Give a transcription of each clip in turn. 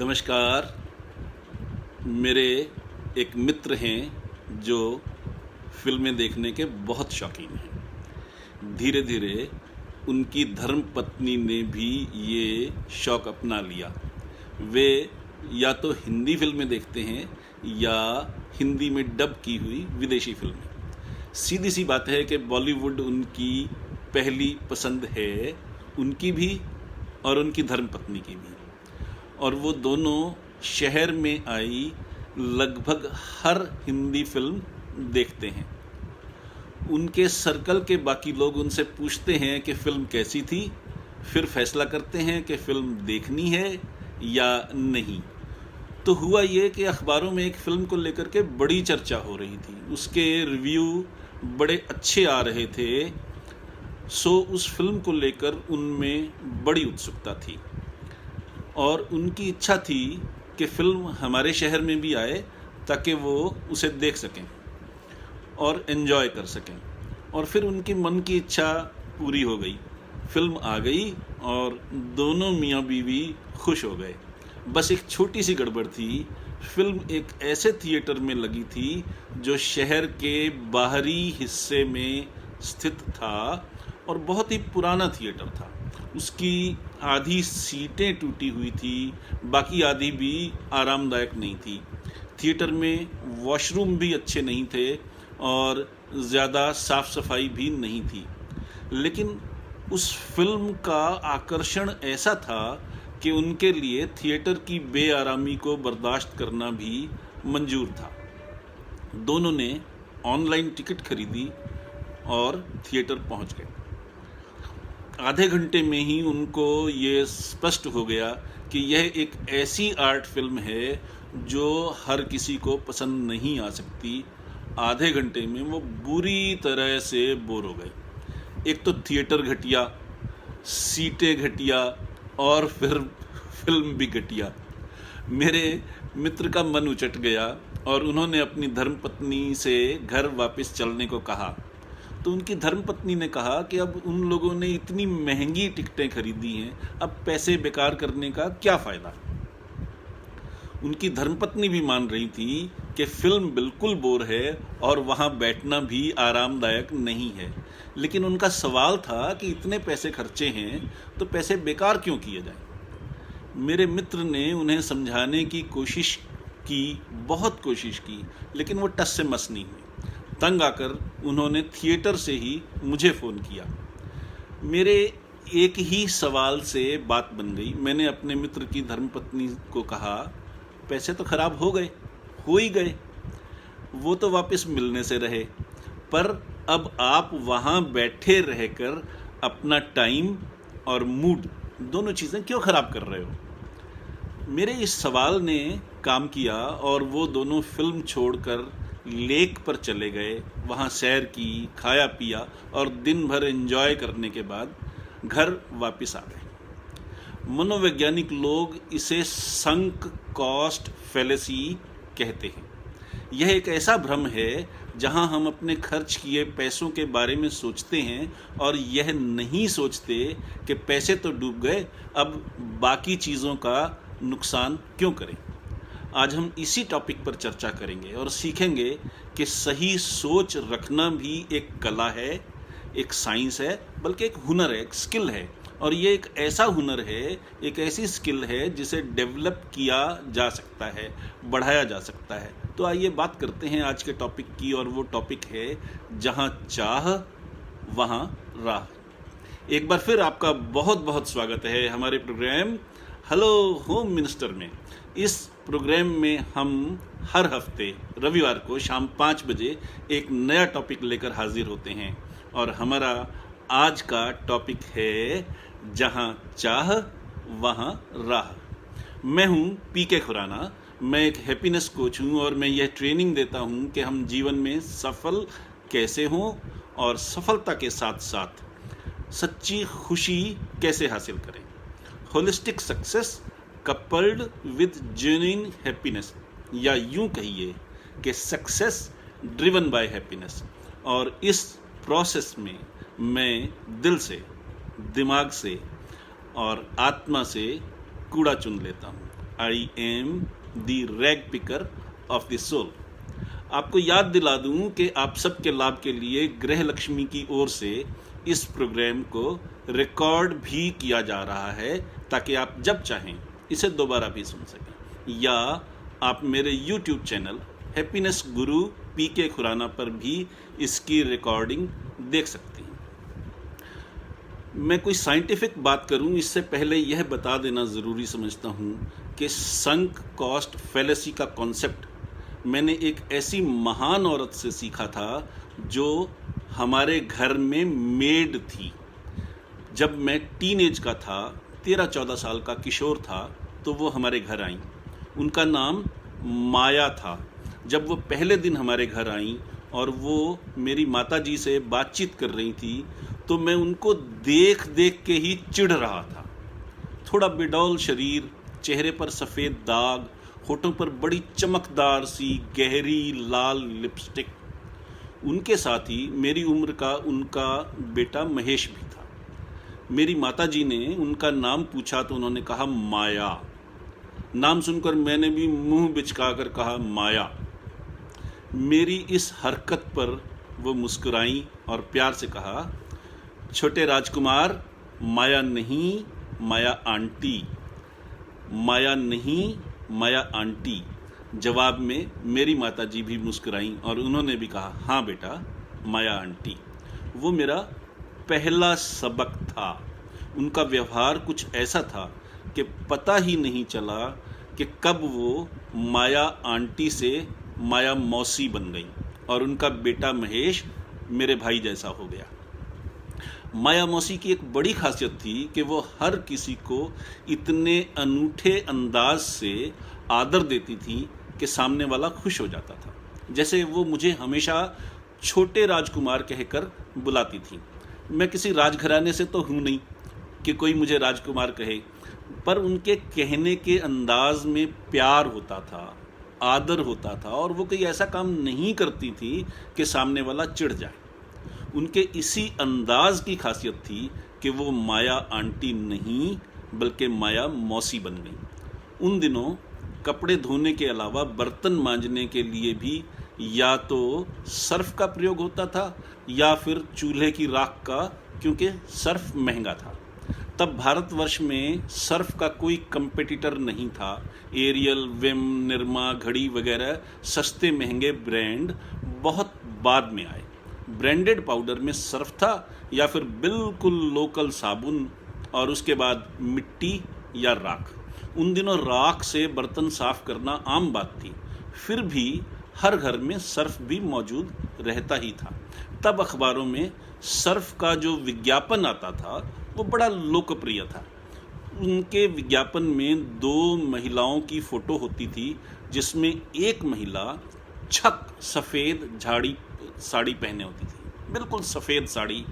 नमस्कार। मेरे एक मित्र हैं जो फिल्में देखने के बहुत शौकीन हैं। धीरे धीरे उनकी धर्मपत्नी ने भी ये शौक़ अपना लिया। वे या तो हिंदी फिल्में देखते हैं या हिंदी में डब की हुई विदेशी फिल्में। सीधी सी बात है कि बॉलीवुड उनकी पहली पसंद है, उनकी भी और उनकी धर्मपत्नी की भी। और वो दोनों शहर में आई लगभग हर हिंदी फिल्म देखते हैं। उनके सर्कल के बाकी लोग उनसे पूछते हैं कि फ़िल्म कैसी थी, फिर फैसला करते हैं कि फ़िल्म देखनी है या नहीं। तो हुआ ये कि अखबारों में एक फ़िल्म को लेकर के बड़ी चर्चा हो रही थी, उसके रिव्यू बड़े अच्छे आ रहे थे। सो उस फिल्म को लेकर उनमें बड़ी उत्सुकता थी और उनकी इच्छा थी कि फ़िल्म हमारे शहर में भी आए ताकि वो उसे देख सकें और एंजॉय कर सकें। और फिर उनकी मन की इच्छा पूरी हो गई। फ़िल्म आ गई और दोनों मियाँ बीवी खुश हो गए। बस एक छोटी सी गड़बड़ थी। फ़िल्म एक ऐसे थिएटर में लगी थी जो शहर के बाहरी हिस्से में स्थित था और बहुत ही पुराना थिएटर था। उसकी आधी सीटें टूटी हुई थी, बाकी आधी भी आरामदायक नहीं थी। थिएटर में वॉशरूम भी अच्छे नहीं थे और ज़्यादा साफ सफाई भी नहीं थी। लेकिन उस फिल्म का आकर्षण ऐसा था कि उनके लिए थिएटर की बेआरामी को बर्दाश्त करना भी मंजूर था। दोनों ने ऑनलाइन टिकट खरीदी और थिएटर पहुंच गए। आधे घंटे में ही उनको ये स्पष्ट हो गया कि यह एक ऐसी आर्ट फिल्म है जो हर किसी को पसंद नहीं आ सकती। आधे घंटे में वो बुरी तरह से बोर हो गए। एक तो थिएटर घटिया, सीटें घटिया और फिर फिल्म भी घटिया। मेरे मित्र का मन उचट गया और उन्होंने अपनी धर्मपत्नी से घर वापस चलने को कहा। तो उनकी धर्मपत्नी ने कहा कि अब उन लोगों ने इतनी महंगी टिकटें खरीदी हैं, अब पैसे बेकार करने का क्या फ़ायदा। उनकी धर्मपत्नी भी मान रही थी कि फ़िल्म बिल्कुल बोर है और वहाँ बैठना भी आरामदायक नहीं है। लेकिन उनका सवाल था कि इतने पैसे खर्चे हैं तो पैसे बेकार क्यों किए जाएं। मेरे मित्र ने उन्हें समझाने की कोशिश की, बहुत कोशिश की, लेकिन वो टस से मस नहीं हुई। तंग आकर उन्होंने थिएटर से ही मुझे फ़ोन किया। मेरे एक ही सवाल से बात बन गई। मैंने अपने मित्र की धर्मपत्नी को कहा, पैसे तो ख़राब हो ही गए, वो तो वापस मिलने से रहे, पर अब आप वहाँ बैठे रहकर अपना टाइम और मूड दोनों चीज़ें क्यों ख़राब कर रहे हो। मेरे इस सवाल ने काम किया और वो दोनों फिल्म छोड़कर लेक पर चले गए। वहाँ सैर की, खाया पिया और दिन भर एंजॉय करने के बाद घर वापस आ गए। मनोवैज्ञानिक लोग इसे संक कॉस्ट फैलेसी कहते हैं। यह एक ऐसा भ्रम है जहाँ हम अपने खर्च किए पैसों के बारे में सोचते हैं और यह नहीं सोचते कि पैसे तो डूब गए, अब बाकी चीज़ों का नुकसान क्यों करें। आज हम इसी टॉपिक पर चर्चा करेंगे और सीखेंगे कि सही सोच रखना भी एक कला है, एक साइंस है, बल्कि एक हुनर है, एक स्किल है। और ये एक ऐसा हुनर है, एक ऐसी स्किल है जिसे डेवलप किया जा सकता है, बढ़ाया जा सकता है। तो आइए बात करते हैं आज के टॉपिक की, और वो टॉपिक है जहाँ चाह वहाँ राह। एक बार फिर आपका बहुत बहुत स्वागत है हमारे प्रोग्राम हेलो होम मिनिस्टर में। इस प्रोग्राम में हम हर हफ्ते रविवार को शाम 5 बजे एक नया टॉपिक लेकर हाजिर होते हैं और हमारा आज का टॉपिक है जहाँ चाह वहाँ राह। मैं हूँ पीके खुराना। मैं एक हैप्पीनेस कोच हूँ और मैं यह ट्रेनिंग देता हूँ कि हम जीवन में सफल कैसे हों और सफलता के साथ साथ सच्ची खुशी कैसे हासिल करें। Holistic success coupled with genuine happiness, या यूं कहिए कि सक्सेस ड्रिवन बाय हैप्पीनेस। और इस प्रोसेस में मैं दिल से, दिमाग से और आत्मा से कूड़ा चुन लेता हूँ। I am the rag picker of the soul. आपको याद दिला दूं कि आप सबके लाभ के लिए गृह लक्ष्मी की ओर से इस प्रोग्राम को रिकॉर्ड भी किया जा रहा है, ताकि आप जब चाहें इसे दोबारा भी सुन सकें, या आप मेरे YouTube चैनल हैप्पीनेस गुरु PK खुराना पर भी इसकी रिकॉर्डिंग देख सकती हैं। मैं कोई साइंटिफिक बात करूं इससे पहले यह बता देना ज़रूरी समझता हूं कि संक कॉस्ट फैलेसी का कॉन्सेप्ट मैंने एक ऐसी महान औरत से सीखा था जो हमारे घर में मेड थी। जब मैं टीनेज का था, 13-14 साल का किशोर था, तो वो हमारे घर आईं। उनका नाम माया था। जब वो पहले दिन हमारे घर आईं और वो मेरी माताजी से बातचीत कर रही थी, तो मैं उनको देख देख के ही चिढ़ रहा था। थोड़ा बेडौल शरीर, चेहरे पर सफ़ेद दाग, होठों पर बड़ी चमकदार सी गहरी लाल लिपस्टिक। उनके साथ ही मेरी उम्र का उनका बेटा महेश भी था। मेरी माताजी ने उनका नाम पूछा तो उन्होंने कहा माया। नाम सुनकर मैंने भी मुंह बिचकाकर कहा माया। मेरी इस हरकत पर वो मुस्कुराई और प्यार से कहा, छोटे राजकुमार, माया नहीं, माया आंटी। माया नहीं, माया आंटी। जवाब में मेरी माताजी भी मुस्कुराईं और उन्होंने भी कहा, हाँ बेटा, माया आंटी। वो मेरा पहला सबक था। उनका व्यवहार कुछ ऐसा था कि पता ही नहीं चला कि कब वो माया आंटी से माया मौसी बन गई और उनका बेटा महेश मेरे भाई जैसा हो गया। माया मौसी की एक बड़ी खासियत थी कि वो हर किसी को इतने अनूठे अंदाज से आदर देती थी कि सामने वाला खुश हो जाता था। जैसे वो मुझे हमेशा छोटे राजकुमार कहकर बुलाती थी। मैं किसी राजघराने से तो हूँ नहीं कि कोई मुझे राजकुमार कहे, पर उनके कहने के अंदाज में प्यार होता था, आदर होता था, और वो कोई ऐसा काम नहीं करती थी कि सामने वाला चिढ़ जाए। उनके इसी अंदाज की खासियत थी कि वो माया आंटी नहीं बल्कि माया मौसी बन गई। उन दिनों कपड़े धोने के अलावा बर्तन मांजने के लिए भी या तो सर्फ का प्रयोग होता था या फिर चूल्हे की राख का, क्योंकि सर्फ महंगा था। तब भारतवर्ष में सर्फ का कोई कंपेटिटर नहीं था। एरियल, विम, निरमा, घड़ी वगैरह सस्ते महंगे ब्रांड बहुत बाद में आए। ब्रांडेड पाउडर में सर्फ था या फिर बिल्कुल लोकल साबुन, और उसके बाद मिट्टी या राख। उन दिनों राख से बर्तन साफ करना आम बात थी, फिर भी हर घर में सर्फ भी मौजूद रहता ही था। तब अखबारों में सर्फ का जो विज्ञापन आता था वो बड़ा लोकप्रिय था। उनके विज्ञापन में 2 महिलाओं की फ़ोटो होती थी, जिसमें एक महिला छक सफ़ेद झाड़ी साड़ी पहने होती थी, बिल्कुल सफ़ेद साड़ी,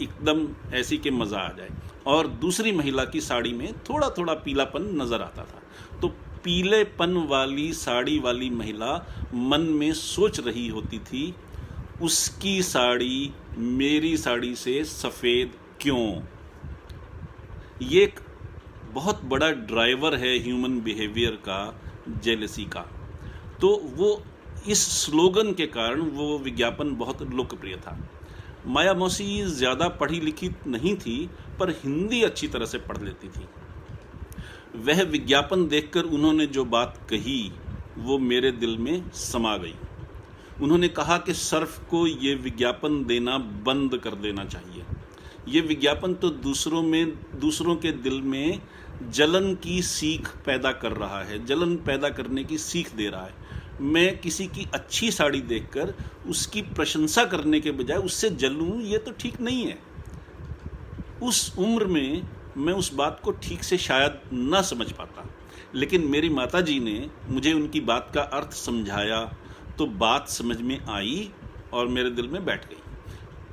एकदम ऐसी कि मज़ा आ जाए, और दूसरी महिला की साड़ी में थोड़ा थोड़ा पीलापन नज़र आता था। तो पीलेपन वाली साड़ी वाली महिला मन में सोच रही होती थी, उसकी साड़ी मेरी साड़ी से सफ़ेद क्यों। ये एक बहुत बड़ा ड्राइवर है ह्यूमन बिहेवियर का, जेलसी का। तो वो इस स्लोगन के कारण वो विज्ञापन बहुत लोकप्रिय था। माया मौसी ज़्यादा पढ़ी लिखी नहीं थी, पर हिंदी अच्छी तरह से पढ़ लेती थी। वह विज्ञापन देखकर उन्होंने जो बात कही वो मेरे दिल में समा गई। उन्होंने कहा कि सर्फ को ये विज्ञापन देना बंद कर देना चाहिए। ये विज्ञापन तो दूसरों के दिल में जलन की सीख पैदा कर रहा है, जलन पैदा करने की सीख दे रहा है। मैं किसी की अच्छी साड़ी देखकर उसकी प्रशंसा करने के बजाय उससे जलूं, ये तो ठीक नहीं है। उस उम्र में मैं उस बात को ठीक से शायद ना समझ पाता, लेकिन मेरी माताजी ने मुझे उनकी बात का अर्थ समझाया तो बात समझ में आई और मेरे दिल में बैठ गई।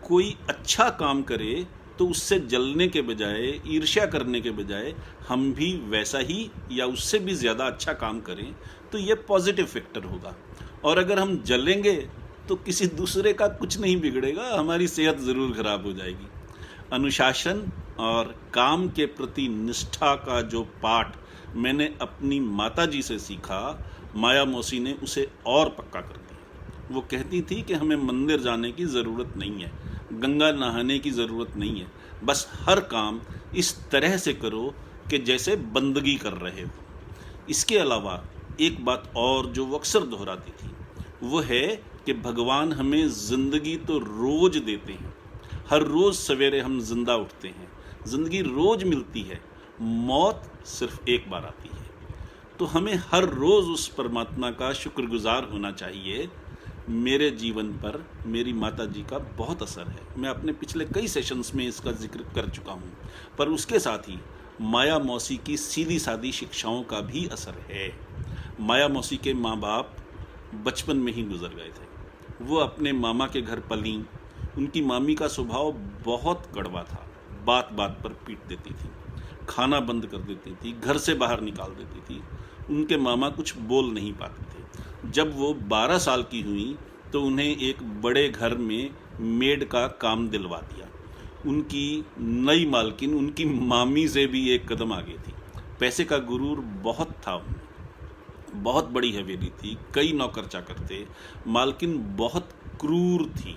कोई अच्छा काम करे तो उससे जलने के बजाय, ईर्ष्या करने के बजाय हम भी वैसा ही या उससे भी ज़्यादा अच्छा काम करें तो ये पॉजिटिव फैक्टर होगा। और अगर हम जलेंगे तो किसी दूसरे का कुछ नहीं बिगड़ेगा, हमारी सेहत ज़रूर खराब हो जाएगी। अनुशासन और काम के प्रति निष्ठा का जो पाठ मैंने अपनी माताजी से सीखा, माया मौसी ने उसे और पक्का कर दिया। वो कहती थी कि हमें मंदिर जाने की ज़रूरत नहीं है, गंगा नहाने की ज़रूरत नहीं है, बस हर काम इस तरह से करो कि जैसे बंदगी कर रहे हो। इसके अलावा एक बात और जो वो अक्सर दोहराती थी वो है कि भगवान हमें ज़िंदगी तो रोज़ देते हैं, हर रोज़ सवेरे हम जिंदा उठते हैं, ज़िंदगी रोज़ मिलती है, मौत सिर्फ एक बार आती है। तो हमें हर रोज़ उस परमात्मा का शुक्रगुजार होना चाहिए। मेरे जीवन पर मेरी माता जी का बहुत असर है, मैं अपने पिछले कई सेशंस में इसका जिक्र कर चुका हूँ, पर उसके साथ ही माया मौसी की सीधी सादी शिक्षाओं का भी असर है। माया मौसी के माँ बाप बचपन में ही गुजर गए थे। वो अपने मामा के घर पलीं। उनकी मामी का स्वभाव बहुत कड़वा था, बात बात पर पीट देती थी, खाना बंद कर देती थी, घर से बाहर निकाल देती थी। उनके मामा कुछ बोल नहीं पाते थे। जब वो 12 साल की हुई तो उन्हें एक बड़े घर में मेड का काम दिलवा दिया। उनकी नई मालकिन उनकी मामी से भी एक कदम आगे थी। पैसे का गुरूर बहुत था उनमें, बहुत बड़ी हवेली थी, कई नौकर चाकर थे, मालकिन बहुत क्रूर थी।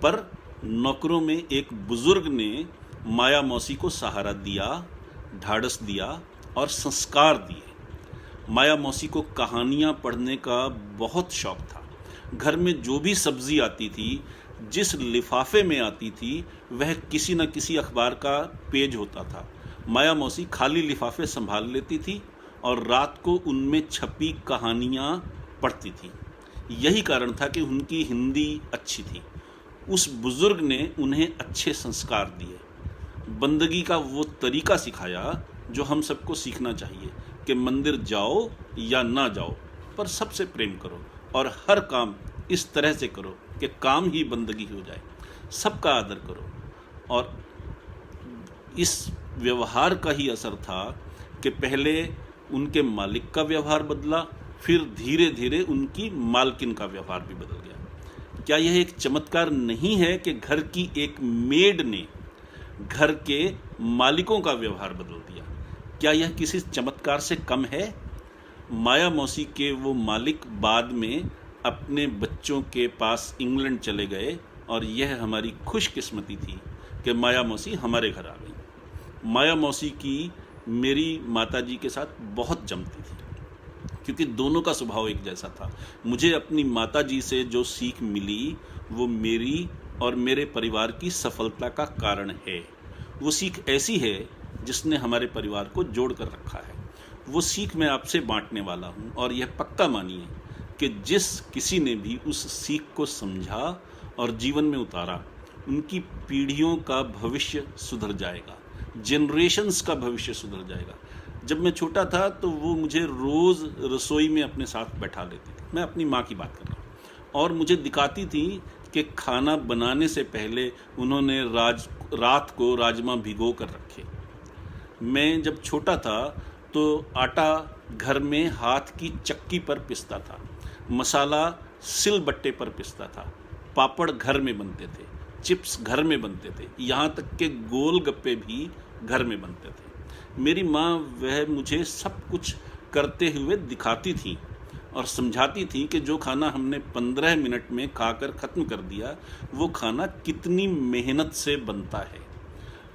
पर नौकरों में एक बुजुर्ग ने माया मौसी को सहारा दिया, ढाढ़स दिया और संस्कार दिए। माया मौसी को कहानियाँ पढ़ने का बहुत शौक था। घर में जो भी सब्जी आती थी, जिस लिफाफे में आती थी, वह किसी न किसी अखबार का पेज होता था। माया मौसी खाली लिफाफे संभाल लेती थी और रात को उनमें छपी कहानियाँ पढ़ती थी। यही कारण था कि उनकी हिंदी अच्छी थी। उस बुजुर्ग ने उन्हें अच्छे संस्कार दिए, बंदगी का वो तरीका सिखाया जो हम सबको सीखना चाहिए कि मंदिर जाओ या ना जाओ, पर सबसे प्रेम करो और हर काम इस तरह से करो कि काम ही बंदगी हो जाए। सबका आदर करो। और इस व्यवहार का ही असर था कि पहले उनके मालिक का व्यवहार बदला, फिर धीरे धीरे उनकी मालकिन का व्यवहार भी बदल गया। क्या यह एक चमत्कार नहीं है कि घर की एक मेड ने घर के मालिकों का व्यवहार बदल दिया? क्या यह किसी चमत्कार से कम है? माया मौसी के वो मालिक बाद में अपने बच्चों के पास इंग्लैंड चले गए और यह हमारी खुशकिस्मती थी कि माया मौसी हमारे घर आ गई। माया मौसी की मेरी माताजी के साथ बहुत जमती थी क्योंकि दोनों का स्वभाव एक जैसा था। मुझे अपनी माताजी से जो सीख मिली वो मेरी और मेरे परिवार की सफलता का कारण है। वो सीख ऐसी है जिसने हमारे परिवार को जोड़ कर रखा है। वो सीख मैं आपसे बांटने वाला हूँ और यह पक्का मानिए कि जिस किसी ने भी उस सीख को समझा और जीवन में उतारा, उनकी पीढ़ियों का भविष्य सुधर जाएगा, जनरेशन्स का भविष्य सुधर जाएगा। जब मैं छोटा था तो वो मुझे रोज़ रसोई में अपने साथ बैठा लेती थी। मैं अपनी माँ की बात कर रहा हूँ। और मुझे दिखाती थी कि खाना बनाने से पहले उन्होंने रात को राजमा भिगो कर रखे। मैं जब छोटा था तो आटा घर में हाथ की चक्की पर पिसता था, मसाला सिलबट्टे पर पिसता था, पापड़ घर में बनते थे, चिप्स घर में बनते थे, यहाँ तक के गोलगप्पे भी घर में बनते थे। मेरी माँ वह मुझे सब कुछ करते हुए दिखाती थी और समझाती थी कि जो खाना हमने 15 मिनट में खाकर ख़त्म कर दिया, वो खाना कितनी मेहनत से बनता है।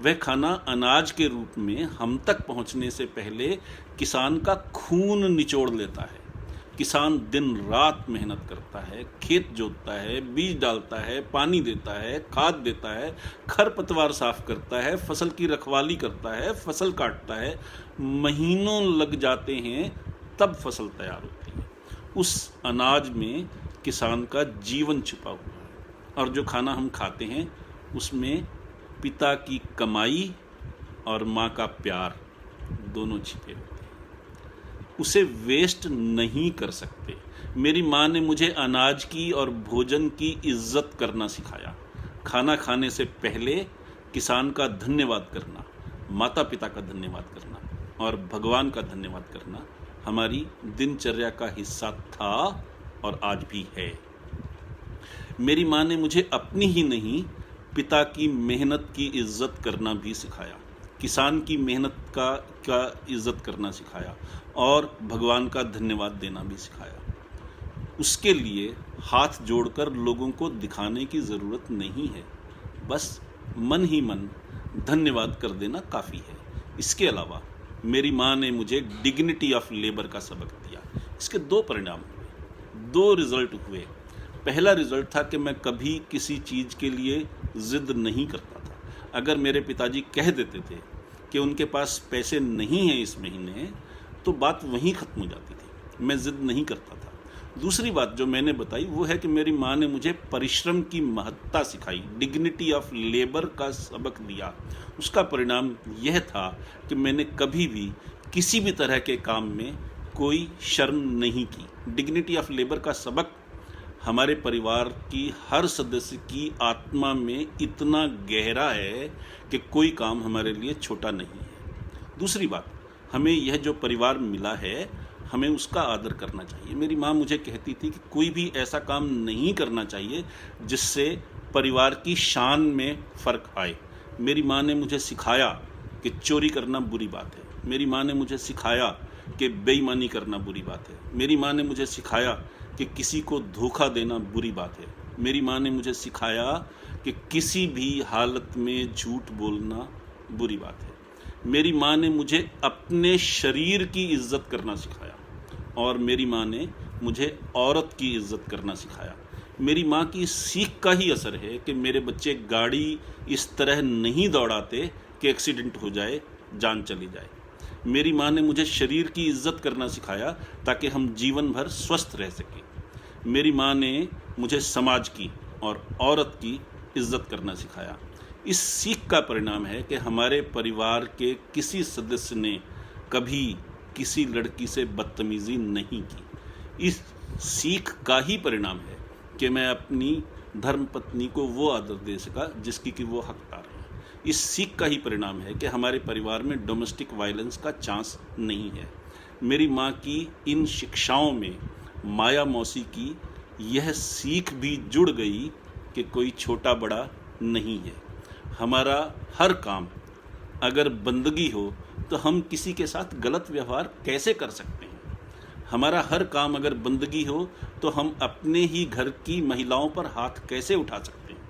वह खाना अनाज के रूप में हम तक पहुंचने से पहले किसान का खून निचोड़ लेता है। किसान दिन रात मेहनत करता है, खेत जोतता है, बीज डालता है, पानी देता है, खाद देता है, खरपतवार साफ करता है, फसल की रखवाली करता है, फसल काटता है। महीनों लग जाते हैं तब फसल तैयार होती है। उस अनाज में किसान का जीवन छिपा हुआ है और जो खाना हम खाते हैं उसमें पिता की कमाई और माँ का प्यार दोनों छिपे होते हैं। उसे वेस्ट नहीं कर सकते। मेरी माँ ने मुझे अनाज की और भोजन की इज्जत करना सिखाया। खाना खाने से पहले किसान का धन्यवाद करना, माता पिता का धन्यवाद करना और भगवान का धन्यवाद करना हमारी दिनचर्या का हिस्सा था और आज भी है। मेरी माँ ने मुझे अपनी ही नहीं, पिता की मेहनत की इज्जत करना भी सिखाया। किसान की मेहनत का इज्जत करना सिखाया और भगवान का धन्यवाद देना भी सिखाया। उसके लिए हाथ जोड़कर लोगों को दिखाने की ज़रूरत नहीं है, बस मन ही मन धन्यवाद कर देना काफ़ी है। इसके अलावा मेरी माँ ने मुझे डिग्निटी ऑफ लेबर का सबक दिया। इसके दो परिणाम हुए, दो रिजल्ट हुए। पहला रिजल्ट था कि मैं कभी किसी चीज़ के लिए ज़िद नहीं करता था। अगर मेरे पिताजी कह देते थे कि उनके पास पैसे नहीं हैं इस महीने, तो बात वहीं ख़त्म हो जाती थी, मैं ज़िद नहीं करता था। दूसरी बात जो मैंने बताई वो है कि मेरी माँ ने मुझे परिश्रम की महत्ता सिखाई, डिग्निटी ऑफ लेबर का सबक दिया। उसका परिणाम यह था कि मैंने कभी भी किसी भी तरह के काम में कोई शर्म नहीं की। डिग्निटी ऑफ लेबर का सबक हमारे परिवार की हर सदस्य की आत्मा में इतना गहरा है कि कोई काम हमारे लिए छोटा नहीं है। दूसरी बात, हमें यह जो परिवार मिला है हमें उसका आदर करना चाहिए। मेरी माँ मुझे कहती थी कि कोई भी ऐसा काम नहीं करना चाहिए जिससे परिवार की शान में फ़र्क आए। मेरी माँ ने मुझे सिखाया कि चोरी करना बुरी बात है। मेरी माँ ने मुझे सिखाया कि बेईमानी करना बुरी बात है। मेरी माँ ने मुझे सिखाया कि किसी को धोखा देना बुरी बात है। मेरी माँ ने मुझे सिखाया कि किसी भी हालत में झूठ बोलना बुरी बात है। मेरी माँ ने मुझे अपने शरीर की इज्जत करना सिखाया और मेरी माँ ने मुझे औरत की इज्जत करना सिखाया। मेरी माँ की सीख का ही असर है कि मेरे बच्चे गाड़ी इस तरह नहीं दौड़ाते कि एक्सीडेंट हो जाए, जान चली जाए। मेरी माँ ने मुझे शरीर की इज्जत करना सिखाया ताकि हम जीवन भर स्वस्थ रह सकें। मेरी माँ ने मुझे समाज की और औरत की इज्जत करना सिखाया। इस सीख का परिणाम है कि हमारे परिवार के किसी सदस्य ने कभी किसी लड़की से बदतमीज़ी नहीं की। इस सीख का ही परिणाम है कि मैं अपनी धर्मपत्नी को वो आदर दे सका जिसकी कि वो हकदार है। इस सीख का ही परिणाम है कि हमारे परिवार में डोमेस्टिक वायलेंस का चांस नहीं है। मेरी माँ की इन शिक्षाओं में माया मौसी की यह सीख भी जुड़ गई कि कोई छोटा बड़ा नहीं है। हमारा हर काम अगर बंदगी हो तो हम किसी के साथ गलत व्यवहार कैसे कर सकते हैं। हमारा हर काम अगर बंदगी हो तो हम अपने ही घर की महिलाओं पर हाथ कैसे उठा सकते हैं।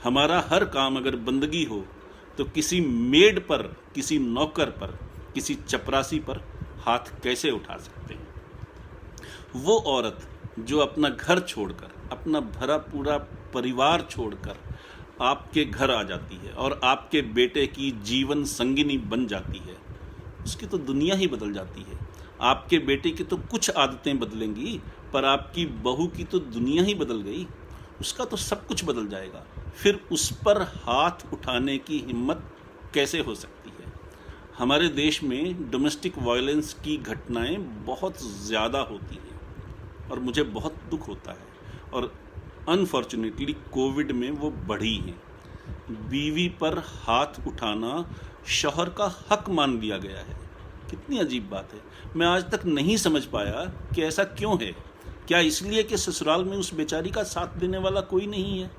हमारा हर काम अगर बंदगी हो तो किसी मेड पर, किसी नौकर पर, किसी चपरासी पर हाथ कैसे उठा सकते हैं। वो औरत जो अपना घर छोड़कर, अपना भरा पूरा परिवार छोड़कर आपके घर आ जाती है और आपके बेटे की जीवन संगिनी बन जाती है, उसकी तो दुनिया ही बदल जाती है। आपके बेटे की तो कुछ आदतें बदलेंगी, पर आपकी बहू की तो दुनिया ही बदल गई। उसका तो सब कुछ बदल जाएगा। फिर उस पर हाथ उठाने की हिम्मत कैसे हो सकती है। हमारे देश में डोमेस्टिक वायलेंस की घटनाएं बहुत ज़्यादा होती हैं और मुझे बहुत दुख होता है और अनफॉर्चुनेटली कोविड में वो बढ़ी हैं। बीवी पर हाथ उठाना शौहर का हक मान लिया गया है। कितनी अजीब बात है। मैं आज तक नहीं समझ पाया कि ऐसा क्यों है। क्या इसलिए कि ससुराल में उस बेचारी का साथ देने वाला कोई नहीं है?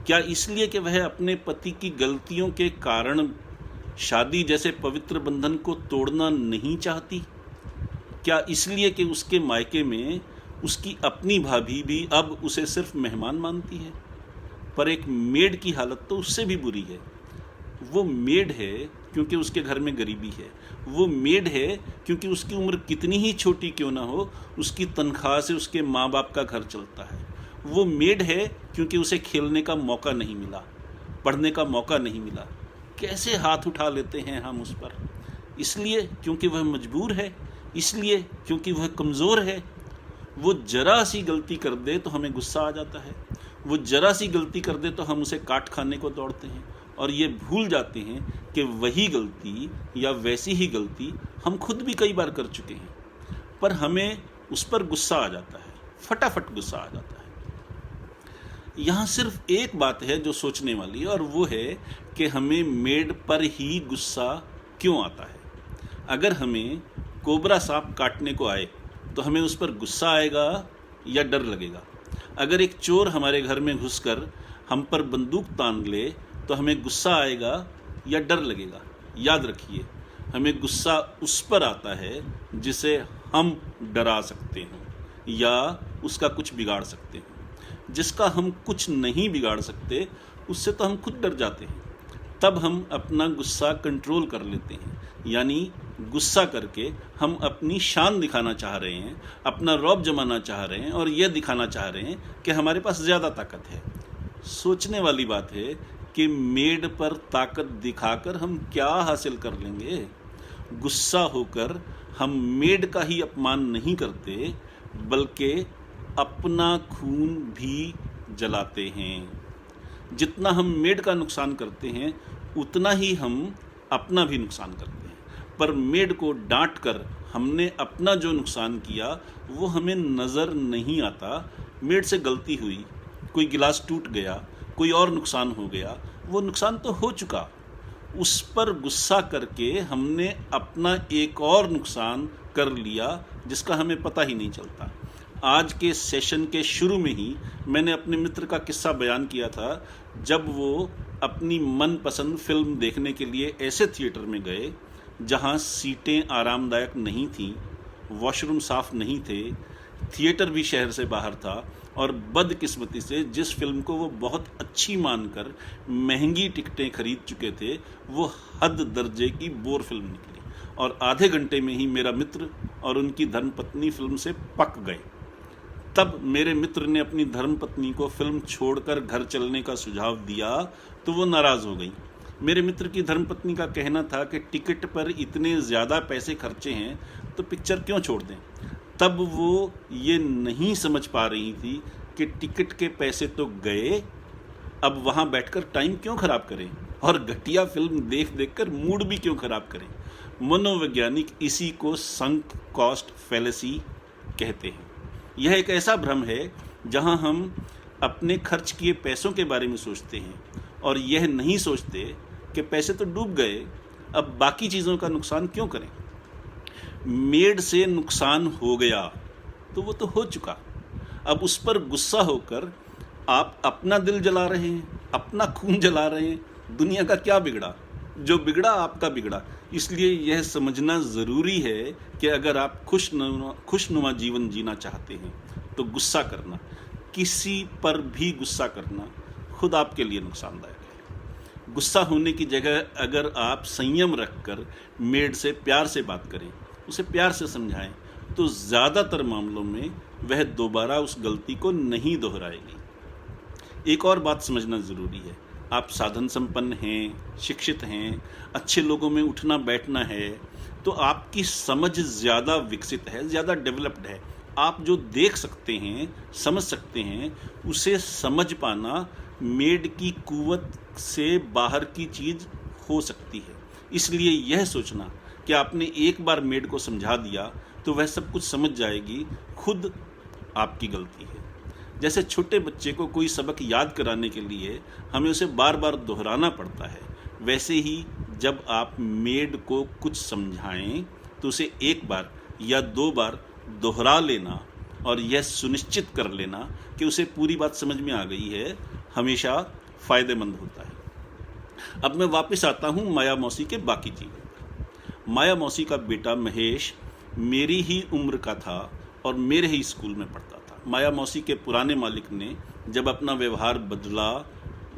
क्या इसलिए कि वह अपने पति की गलतियों के कारण शादी जैसे पवित्र बंधन को तोड़ना नहीं चाहती? क्या इसलिए कि उसके मायके में उसकी अपनी भाभी भी अब उसे सिर्फ मेहमान मानती है? पर एक मेड की हालत तो उससे भी बुरी है। वो मेड है क्योंकि उसके घर में गरीबी है। वो मेड है क्योंकि उसकी उम्र कितनी ही छोटी क्यों ना हो, उसकी तनख्वाह से उसके माँ बाप का घर चलता है। वो मेड है क्योंकि उसे खेलने का मौका नहीं मिला, पढ़ने का मौका नहीं मिला। कैसे हाथ उठा लेते हैं हम उस पर? इसलिए क्योंकि वह मजबूर है, इसलिए क्योंकि वह कमज़ोर है। वो जरा सी गलती कर दे तो हमें गुस्सा आ जाता है। वो जरा सी गलती कर दे तो हम उसे काट खाने को दौड़ते हैं और ये भूल जाते हैं कि वही गलती या वैसी ही गलती हम खुद भी कई बार कर चुके हैं, पर हमें उस पर गुस्सा आ जाता है, फटाफट गुस्सा आ जाता है। यहाँ सिर्फ एक बात है जो सोचने वाली, और वो है कि हमें मेड पर ही गुस्सा क्यों आता है। अगर हमें कोबरा सांप काटने को आए तो हमें उस पर गुस्सा आएगा या डर लगेगा? अगर एक चोर हमारे घर में घुसकर हम पर बंदूक तान ले तो हमें गुस्सा आएगा या डर लगेगा? याद रखिए, हमें गुस्सा उस पर आता है जिसे हम डरा सकते हो या उसका कुछ बिगाड़ सकते हो। जिसका हम कुछ नहीं बिगाड़ सकते उससे तो हम खुद डर जाते हैं। तब हम अपना गुस्सा कंट्रोल कर लेते हैं, यानी गुस्सा करके हम अपनी शान दिखाना चाह रहे हैं, अपना रौब जमाना चाह रहे हैं और यह दिखाना चाह रहे हैं कि हमारे पास ज़्यादा ताकत है। सोचने वाली बात है कि मेड पर ताकत दिखाकर हम क्या हासिल कर लेंगे। गुस्सा होकर हम मेड का ही अपमान नहीं करते, बल्कि अपना खून भी जलाते हैं। जितना हम मेड का नुकसान करते हैं उतना ही हम अपना भी नुकसान करते हैं। पर मेड को डांट कर हमने अपना जो नुकसान किया वो हमें नज़र नहीं आता। मेड से गलती हुई, कोई गिलास टूट गया, कोई और नुकसान हो गया, वो नुकसान तो हो चुका। उस पर गुस्सा करके हमने अपना एक और नुकसान कर लिया जिसका हमें पता ही नहीं चलता। आज के सेशन के शुरू में ही मैंने अपने मित्र का किस्सा बयान किया था, जब वो अपनी मनपसंद फिल्म देखने के लिए ऐसे थिएटर में गए जहां सीटें आरामदायक नहीं थीं, वॉशरूम साफ नहीं थे, थिएटर भी शहर से बाहर था और बदकिस्मती से जिस फिल्म को वो बहुत अच्छी मानकर महंगी टिकटें खरीद चुके थे वो हद दर्जे की बोर फिल्म निकली और आधे घंटे में ही मेरा मित्र और उनकी धर्मपत्नी फिल्म से पक गए। तब मेरे मित्र ने अपनी धर्मपत्नी को फिल्म छोड़कर घर चलने का सुझाव दिया तो वो नाराज़ हो गई। मेरे मित्र की धर्मपत्नी का कहना था कि टिकट पर इतने ज़्यादा पैसे खर्चे हैं तो पिक्चर क्यों छोड़ दें। तब वो ये नहीं समझ पा रही थी कि टिकट के पैसे तो गए, अब वहाँ बैठकर टाइम क्यों ख़राब करें और घटिया फिल्म देख देखकर मूड भी क्यों ख़राब करें। मनोवैज्ञानिक इसी को संक कॉस्ट फैलेसी कहते हैं। यह एक ऐसा भ्रम है जहां हम अपने खर्च किए पैसों के बारे में सोचते हैं और यह नहीं सोचते कि पैसे तो डूब गए, अब बाकी चीज़ों का नुकसान क्यों करें। मेड से नुकसान हो गया तो वो तो हो चुका, अब उस पर गुस्सा होकर आप अपना दिल जला रहे हैं, अपना खून जला रहे हैं। दुनिया का क्या बिगड़ा, जो बिगड़ा आपका बिगड़ा। इसलिए यह समझना ज़रूरी है कि अगर आप खुशनुमा जीवन जीना चाहते हैं तो गुस्सा करना, किसी पर भी गुस्सा करना खुद आपके लिए नुकसानदायक है। गुस्सा होने की जगह अगर आप संयम रखकर मेड से प्यार से बात करें, उसे प्यार से समझाएं, तो ज़्यादातर मामलों में वह दोबारा उस गलती को नहीं दोहराएगी। एक और बात समझना ज़रूरी है, आप साधन संपन्न हैं, शिक्षित हैं, अच्छे लोगों में उठना बैठना है, तो आपकी समझ ज़्यादा विकसित है, ज़्यादा डेवलप्ड है। आप जो देख सकते हैं, समझ सकते हैं, उसे समझ पाना मेड की कुव्वत से बाहर की चीज़ हो सकती है। इसलिए यह सोचना कि आपने एक बार मेड को समझा दिया तो वह सब कुछ समझ जाएगी, खुद आपकी गलती है। जैसे छोटे बच्चे को कोई सबक याद कराने के लिए हमें उसे बार बार दोहराना पड़ता है, वैसे ही जब आप मेड को कुछ समझाएं तो उसे एक बार या दो बार दोहरा लेना और यह सुनिश्चित कर लेना कि उसे पूरी बात समझ में आ गई है, हमेशा फ़ायदेमंद होता है। अब मैं वापस आता हूँ माया मौसी के बाकी जीवन पर। माया मौसी का बेटा महेश मेरी ही उम्र का था और मेरे ही स्कूल में पढ़ता था। माया मौसी के पुराने मालिक ने जब अपना व्यवहार बदला,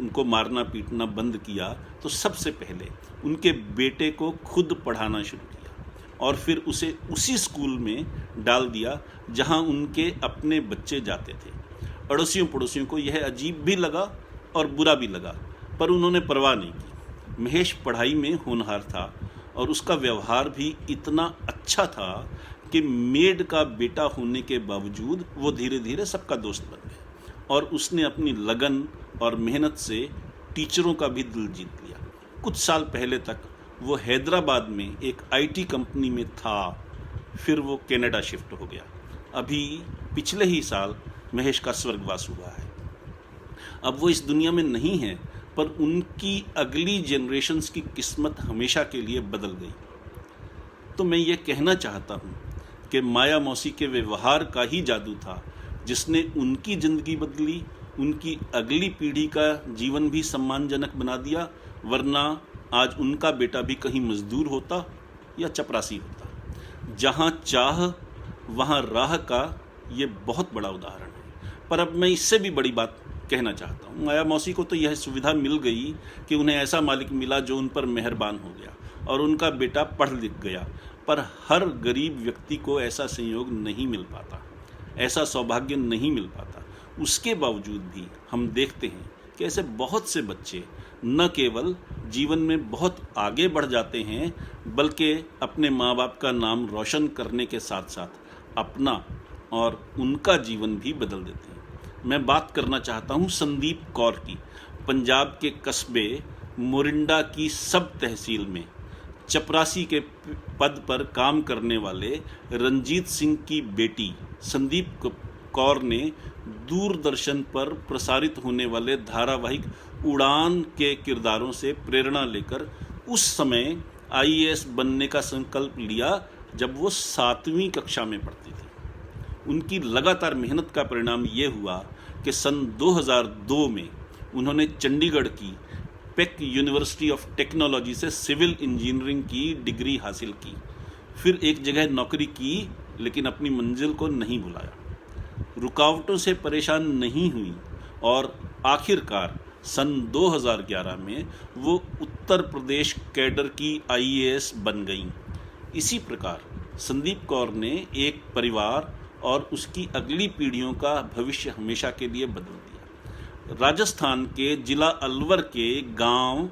उनको मारना पीटना बंद किया, तो सबसे पहले उनके बेटे को खुद पढ़ाना शुरू किया और फिर उसे उसी स्कूल में डाल दिया जहां उनके अपने बच्चे जाते थे। अड़ोसियों पड़ोसियों को यह अजीब भी लगा और बुरा भी लगा, पर उन्होंने परवाह नहीं की। महेश पढ़ाई में होनहार था और उसका व्यवहार भी इतना अच्छा था कि मेड का बेटा होने के बावजूद वो धीरे धीरे सबका दोस्त बन गया और उसने अपनी लगन और मेहनत से टीचरों का भी दिल जीत लिया। कुछ साल पहले तक वो हैदराबाद में एक आईटी कंपनी में था, फिर वो कनाडा शिफ्ट हो गया। अभी पिछले ही साल महेश का स्वर्गवास हुआ है। अब वो इस दुनिया में नहीं है, पर उनकी अगली जनरेशन्स की किस्मत हमेशा के लिए बदल गई। तो मैं ये कहना चाहता हूँ कि माया मौसी के व्यवहार का ही जादू था जिसने उनकी ज़िंदगी बदली, उनकी अगली पीढ़ी का जीवन भी सम्मानजनक बना दिया, वरना आज उनका बेटा भी कहीं मजदूर होता या चपरासी होता। जहाँ चाह वहाँ राह का ये बहुत बड़ा उदाहरण है। पर अब मैं इससे भी बड़ी बात कहना चाहता हूँ। माया मौसी को तो यह सुविधा मिल गई कि उन्हें ऐसा मालिक मिला जो उन पर मेहरबान हो गया और उनका बेटा पढ़ लिख गया। पर हर गरीब व्यक्ति को ऐसा संयोग नहीं मिल पाता, ऐसा सौभाग्य नहीं मिल पाता। उसके बावजूद भी हम देखते हैं कि ऐसे बहुत से बच्चे न केवल जीवन में बहुत आगे बढ़ जाते हैं, बल्कि अपने माँ बाप का नाम रोशन करने के साथ साथ अपना और उनका जीवन भी बदल देते हैं। मैं बात करना चाहता हूँ संदीप कौर की। पंजाब के कस्बे मोरिंडा की सब तहसील में चपरासी के पद पर काम करने वाले रंजीत सिंह की बेटी संदीप कौर ने दूरदर्शन पर प्रसारित होने वाले धारावाहिक उड़ान के किरदारों से प्रेरणा लेकर उस समय आईएएस बनने का संकल्प लिया जब वो 7वीं कक्षा में पढ़ती थी। उनकी लगातार मेहनत का परिणाम ये हुआ कि सन 2002 में उन्होंने चंडीगढ़ की पेक यूनिवर्सिटी ऑफ टेक्नोलॉजी से सिविल इंजीनियरिंग की डिग्री हासिल की। फिर एक जगह नौकरी की, लेकिन अपनी मंजिल को नहीं भुलाया, रुकावटों से परेशान नहीं हुई और आखिरकार सन 2011 में वो उत्तर प्रदेश कैडर की आईएएस बन गईं। इसी प्रकार संदीप कौर ने एक परिवार और उसकी अगली पीढ़ियों का भविष्य हमेशा के लिए बदल दिया। राजस्थान के जिला अलवर के गांव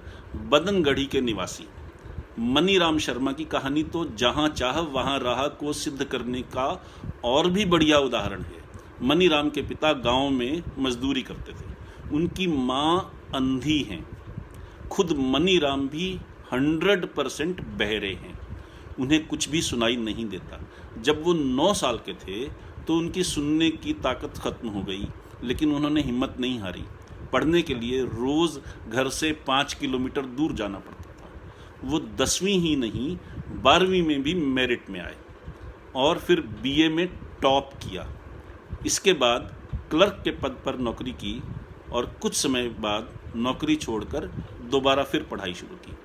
बदनगढ़ी के निवासी मनीराम शर्मा की कहानी तो जहां चाह वहां राह को सिद्ध करने का और भी बढ़िया उदाहरण है। मनीराम के पिता गांव में मजदूरी करते थे। उनकी माँ अंधी हैं। खुद मनीराम भी 100% बहरे हैं। उन्हें कुछ भी सुनाई नहीं देता। जब वो 9 साल के थे तो उनकी सुनने की ताकत खत्म हो गई, लेकिन उन्होंने हिम्मत नहीं हारी। पढ़ने के लिए रोज़ घर से 5 किलोमीटर दूर जाना पड़ता था। वो 10वीं ही नहीं 12वीं में भी मेरिट में आए और फिर बीए में टॉप किया। इसके बाद क्लर्क के पद पर नौकरी की और कुछ समय बाद नौकरी छोड़कर दोबारा फिर पढ़ाई शुरू की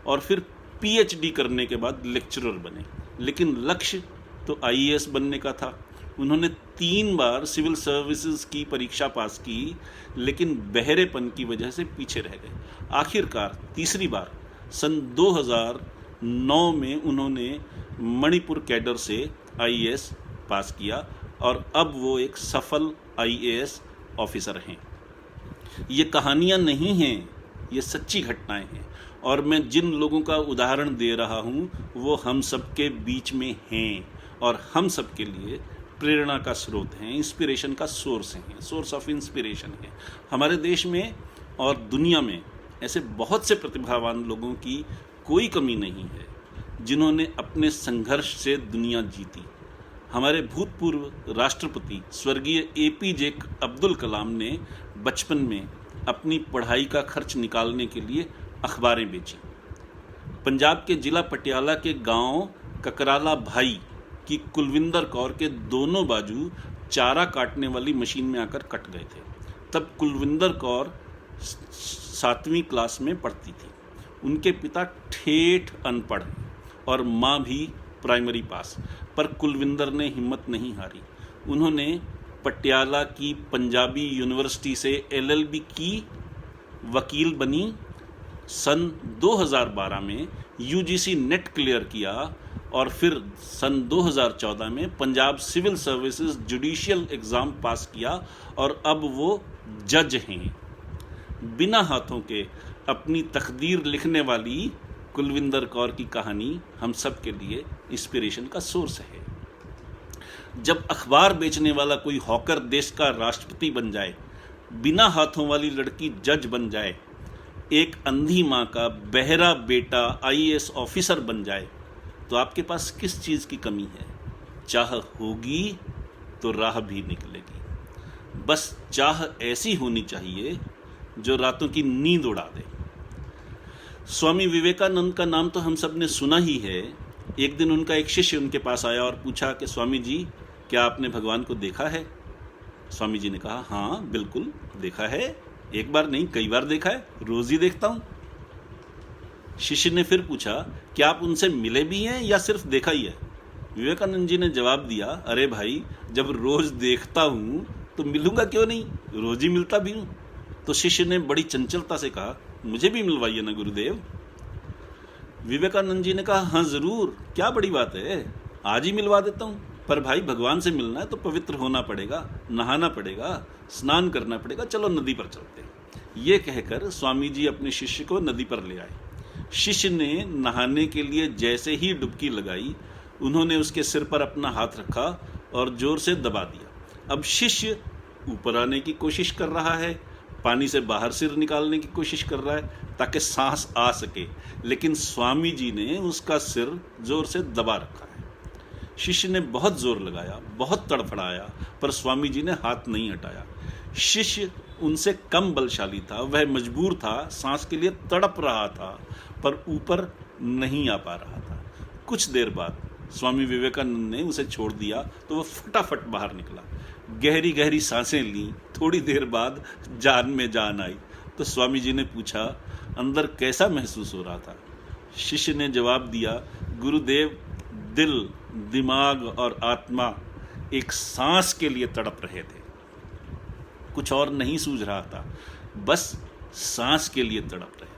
और फिर पीएचडी करने के बाद लेक्चरर बने। लेकिन लक्ष्य तो आईएएस बनने का था। उन्होंने 3 बार सिविल सर्विसेज की परीक्षा पास की, लेकिन बहरेपन की वजह से पीछे रह गए। आखिरकार तीसरी बार सन 2009 में उन्होंने मणिपुर कैडर से आईएएस पास किया और अब वो एक सफल आईएएस ऑफिसर हैं। ये कहानियाँ नहीं हैं, ये सच्ची घटनाएं हैं और मैं जिन लोगों का उदाहरण दे रहा हूँ वो हम सब के बीच में हैं और हम सब के लिए प्रेरणा का स्रोत हैं, इंस्पिरेशन का सोर्स हैं, सोर्स ऑफ इंस्पिरेशन है। हमारे देश में और दुनिया में ऐसे बहुत से प्रतिभावान लोगों की कोई कमी नहीं है जिन्होंने अपने संघर्ष से दुनिया जीती। हमारे भूतपूर्व राष्ट्रपति स्वर्गीय एपीजे अब्दुल कलाम ने बचपन में अपनी पढ़ाई का खर्च निकालने के लिए अखबारें बेची। पंजाब के जिला पटियाला के गांव ककराला भाई की कुलविंदर कौर के दोनों बाजू चारा काटने वाली मशीन में आकर कट गए थे। तब कुलविंदर कौर 7वीं क्लास में पढ़ती थी। उनके पिता ठेठ अनपढ़ और माँ भी प्राइमरी पास, पर कुलविंदर ने हिम्मत नहीं हारी। उन्होंने पटियाला की पंजाबी यूनिवर्सिटी से एलएलबी की, वकील बनी। सन 2012 में यूजीसी नेट क्लियर किया और फिर सन 2014 में Punjab civil services judicial exam pass किया और अब वो जज हैं। बिना हाथों के अपनी तकदीर लिखने वाली कुलविंदर कौर की कहानी हम सब के लिए इंस्पिरेशन का सोर्स है। जब अखबार बेचने वाला कोई हॉकर देश का राष्ट्रपति बन जाए, बिना हाथों वाली लड़की जज बन जाए, एक अंधी माँ का बहरा बेटा आईएएस ऑफिसर बन जाए, तो आपके पास किस चीज़ की कमी है? चाह होगी तो राह भी निकलेगी। बस चाह ऐसी होनी चाहिए जो रातों की नींद उड़ा दे। स्वामी विवेकानंद का नाम तो हम सब ने सुना ही है। एक दिन उनका एक शिष्य उनके पास आया और पूछा कि स्वामी जी, क्या आपने भगवान को देखा है? स्वामी जी ने कहा, हाँ बिल्कुल देखा है, एक बार नहीं कई बार देखा है, रोज ही देखता हूँ। शिष्य ने फिर पूछा, क्या आप उनसे मिले भी हैं या सिर्फ देखा ही है? विवेकानंद जी ने जवाब दिया, अरे भाई, जब रोज देखता हूं तो मिलूंगा क्यों नहीं, रोज ही मिलता भी हूं। तो शिष्य ने बड़ी चंचलता से कहा, मुझे भी मिलवाइए ना गुरुदेव। विवेकानंद जी ने कहा, हाँ जरूर, क्या बड़ी बात है, आज ही मिलवा देता हूं। पर भाई, भगवान से मिलना है तो पवित्र होना पड़ेगा, नहाना पड़ेगा, स्नान करना पड़ेगा, चलो नदी पर चलते हैं। ये कहकर स्वामी जी अपने शिष्य को नदी पर ले आए। शिष्य ने नहाने के लिए जैसे ही डुबकी लगाई, उन्होंने उसके सिर पर अपना हाथ रखा और जोर से दबा दिया। अब शिष्य ऊपर आने की कोशिश कर रहा है, पानी से बाहर सिर निकालने की कोशिश कर रहा है ताकि सांस आ सके, लेकिन स्वामी जी ने उसका सिर जोर से दबा रखा है। शिष्य ने बहुत जोर लगाया, बहुत तड़फड़ाया, पर स्वामी जी ने हाथ नहीं हटाया। शिष्य उनसे कम बलशाली था, वह मजबूर था, सांस के लिए तड़प रहा था, पर ऊपर नहीं आ पा रहा था। कुछ देर बाद स्वामी विवेकानंद ने उसे छोड़ दिया तो वह फटाफट बाहर निकला। गहरी गहरी सांसें ली। थोड़ी देर बाद जान में जान आई तो स्वामी जी ने पूछा, अंदर कैसा महसूस हो रहा था? शिष्य ने जवाब दिया, गुरुदेव, दिल, दिमाग और आत्मा एक सांस के लिए तड़प रहे थे, कुछ और नहीं सूझ रहा था, बस सांस के लिए तड़प रहे थे।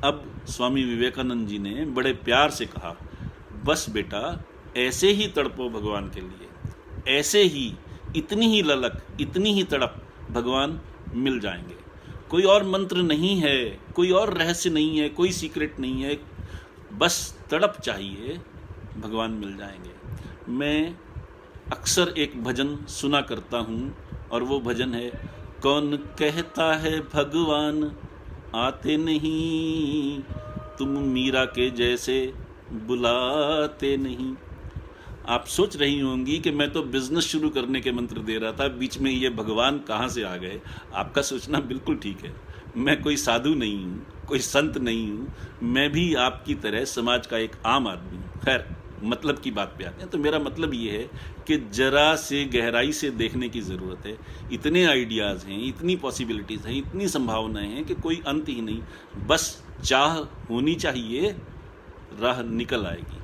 अब स्वामी विवेकानंद जी ने बड़े प्यार से कहा, बस बेटा, ऐसे ही तड़पो भगवान के लिए, ऐसे ही, इतनी ही ललक, इतनी ही तड़प, भगवान मिल जाएंगे। कोई और मंत्र नहीं है, कोई और रहस्य नहीं है, कोई सीक्रेट नहीं है, बस तड़प चाहिए, भगवान मिल जाएंगे। मैं अक्सर एक भजन सुना करता हूँ और वो भजन है, कौन कहता है भगवान आते नहीं, तुम मीरा के जैसे बुलाते नहीं। आप सोच रही होंगी कि मैं तो बिजनेस शुरू करने के मंत्र दे रहा था, बीच में ये भगवान कहाँ से आ गए। आपका सोचना बिल्कुल ठीक है। मैं कोई साधु नहीं हूँ, कोई संत नहीं हूँ, मैं भी आपकी तरह समाज का एक आम आदमी हूँ। खैर, मतलब की बात पे आते हैं तो मेरा मतलब ये है कि जरा से गहराई से देखने की ज़रूरत है। इतने आइडियाज़ हैं, इतनी पॉसिबिलिटीज़ हैं, इतनी संभावनाएं हैं कि कोई अंत ही नहीं। बस चाह होनी चाहिए, राह निकल आएगी।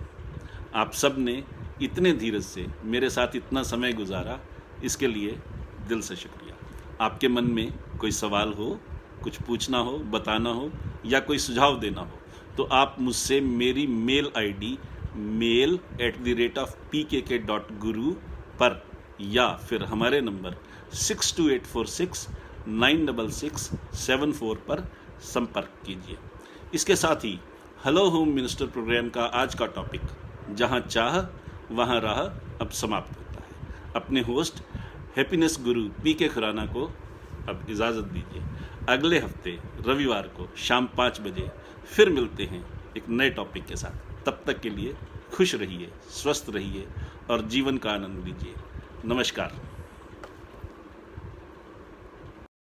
आप सब ने इतने धीरज से मेरे साथ इतना समय गुजारा, इसके लिए दिल से शुक्रिया। आपके मन में कोई सवाल हो, कुछ पूछना हो, बताना हो या कोई सुझाव देना हो तो आप मुझसे मेरी मेल आईडी mail@pkk.guru पर या फिर हमारे नंबर 6284696674 पर संपर्क कीजिए। इसके साथ ही हेलो होम मिनिस्टर प्रोग्राम का आज का टॉपिक, जहां चाह वहां राह, अब समाप्त होता है। अपने होस्ट हैप्पीनेस गुरु पीके खुराना को अब इजाज़त दीजिए। अगले हफ्ते रविवार को शाम 5 बजे फिर मिलते हैं एक नए टॉपिक के साथ। तब तक के लिए खुश रहिए, स्वस्थ रहिए और जीवन का आनंद लीजिए। नमस्कार।